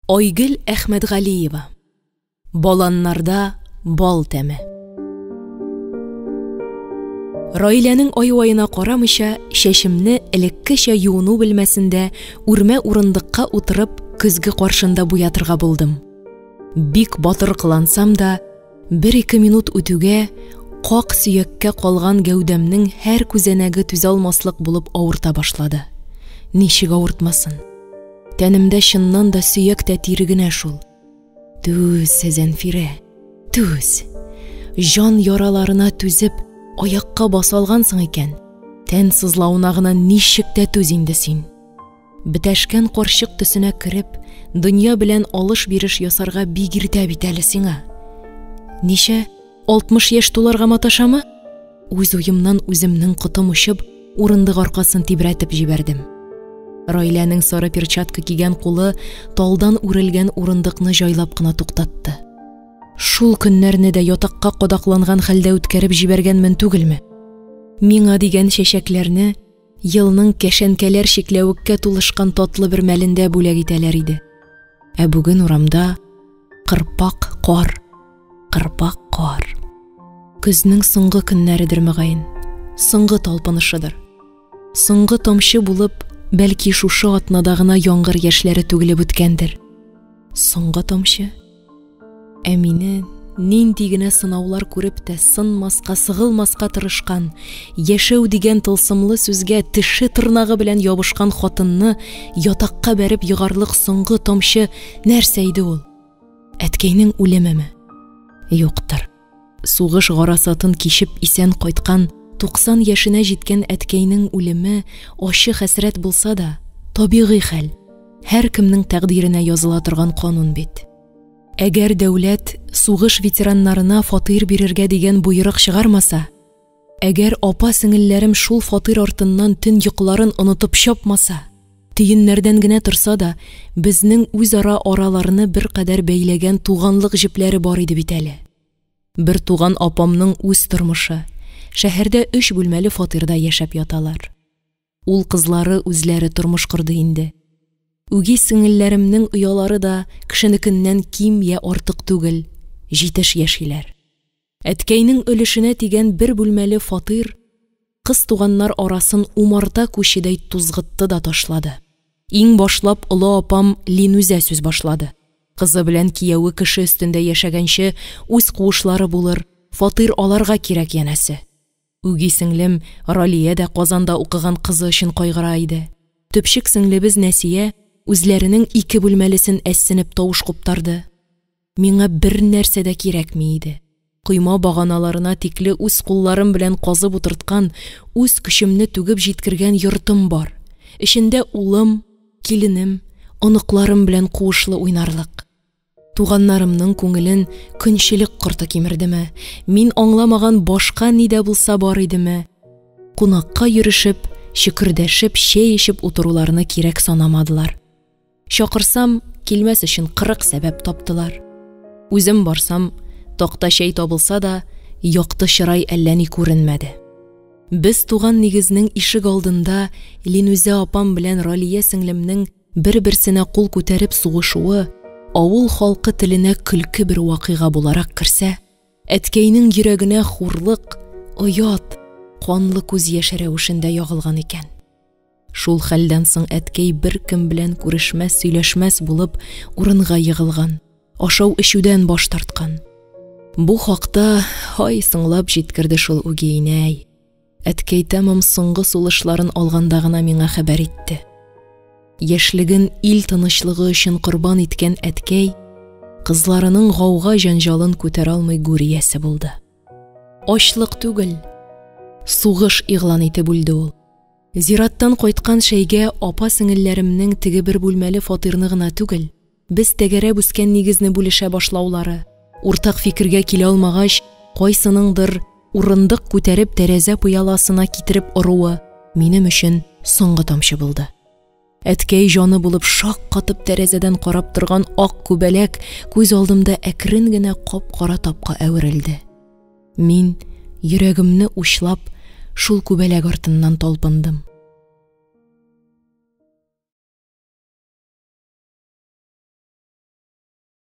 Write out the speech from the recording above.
Айгөл Әхмәтғалиева. Баланнарда бал тәме. Раиләнең ай-вайына карамыйча, шәшемне элеккечә юыну белмәсендә үрмә урындыкка утырып, көзге каршында буятырга булдым. Бик батыр кылансам да, 1-2 минут үтүгә как сөяккә калган гәүдәмнең һәр күзәнәге түзә алмаслык булып авырта башлады. Ничек авыртмасын? Тәнемдә чыннан да сөяк тәтире генә шул. Түз, Зәнфирә, түз. Жан яраларына түзеп, аякка басалгансың икән. Тән сызлауына гына ничек тә түз инде син. Бетәшкән карчык төсенә кереп, дөнья белән алыш-биреш ясарга бик иртә бит әле сиңа. Ничә? 60 яшь туларга маташамы? Үз уемнан үземнең котым учып, урындык аркасын тибрәтеп җибәрдем. Раиләнең сары перчатка кигән кулы талдан үрелгән урындыкны җайлап кына туктатты. Шул көннәрне дә ятакка кадакланган хәлдә үткәреп җибәргәнмен түгелме? Миңа дигән чәчәкләрне елның кәшәнкәләр шикләвеккә тулышкан татлы бер мәлендә бүләк итәләр иде. Ә бүген урамда кырпак кар. Көзнең соңгы көннәридер мөгаен, соңгы талпынышыдыр. Соңгы тамчы булып, бәлки шушы атнадагына яңгыр яшьләре түгелеп үткәндер. Соңгы тамчы. Ә мине нинди генә сынаулар күреп тә сынмаска, сыгылмаска тырышкан, яшәү дигән тылсымлы сүзгә теше тырнагы белән ябышкан хатынны ятакка бәреп егарлык соңгы тамчы нәрсә иде ул? Әткәйнең үлемеме? Юктыр. Сугыш гарасатын кичеп исән кайткан 90 яшенә җиткән әткәйнең үлеме ачы хәсрәт булса да, табигый хәл. Һәр кемнең тәкъдиренә языла торган канун бит. Әгәр дәүләт сугыш ветераннарына фатир бирергә дигән буйрык чыгармаса, әгәр апа-сеңелләрем шул фатир артыннан төн йокларын онытып чапмаса, тиеннәрдән генә торса да, безнең үзара араларны бер кадәр бәйләгән туганлык җипләре бар иде бит әле. Бер туган апамның үз тормышы шәһәрдә 3 бүлмәле фатирда яшәп яталар. Ул кызлары үзләре тормыш кырды инде. Үги сеңелләремнең уялары да кешенекеннән ким я артык түгел, 7 яшиләр. Әткәйнең өлешенә тигән 1 бүлмәле фатир кыз туганнар арасын умарта күчедәй тузгытты да ташлады. Иң башлап олы апам Линүзә сүз башлады. Кызы белән кияүе кеше өстендә яшәгәнче үз куышлары булыр, фатир аларга кирәк янәсе. Үги сеңлем Ралия дә Казанда укыган кызы өчен кайгыра иде. Төпчек сеңлебез Нәсия үзләренең 2 бүлмәлесен әссенеп тавыш куптарды. Миңа бер нәрсә дә кирәкми иде. Койма баганаларына тикле үз кулларым белән казып утырткан, үз көчемне түгеп җиткергән йортым бар. Эчендә улым, киленем, оныкларым белән куышлы уйнарлык. Туганнарымның күңелен көнчелек корты кимердеме? Мин аңламаган башка ни дә булса бар идеме? Кунакка йөрешеп, шикердәшеп, чәй эчеп утыруларны кирәк санамадылар. Чакырсам, килмәс өчен 40 сәбәп таптылар. Үзем барсам, такта чәй табылса да, якты чырай әллә ни күренмәде. Без туган нигезнең ишек алдында Линүзә апам белән Ралия сеңлемнең бер-берсенә кул күтәреп сугышуы авыл халкы теленә көлке бер вакыйга буларак керсә, әткәйнең йөрәгенә хурлык, оят, канлы күз яшь рәвешендә ягылган икән. Шул хәлдән соң әткәй бер кем белән күрешмәс, сөйләшмәс булып урынга егылган, ашау-эчүдән баш тарткан. Бу хакта һай сыңлап җиткерде шул үгәйнәй. Әткәй тәмам соңгы сулышларын алганда гына миңа хәбәр итте. Яшьлеген ил тынычлыгы өчен корбан иткән әткәй кызларының гауга җанҗалын күтәрә алмый гүриясе булды. Ачлык түгел, сугыш игълан итеп үлде ул. Зираттан кайткан шәйгә апа-сеңелләремнең теге 1 бүлмәле фатирны гына түгел, без тәгәрәп үскән нигезне бүлешә башлаулары, уртак фикергә килә алмагач, кайсыныңдыр урындык күтәреп тәрәзә пыяласына китереп оруы минем өчен соңгы тамчы булды. Әткәй җаны булып шак катып тәрәзәдән карап торган ак күбәләк күз алдымда әкрен генә кап-кара тапка әверелде. Мин йөрәгемне учлап шул күбәләк артыннан талпындым.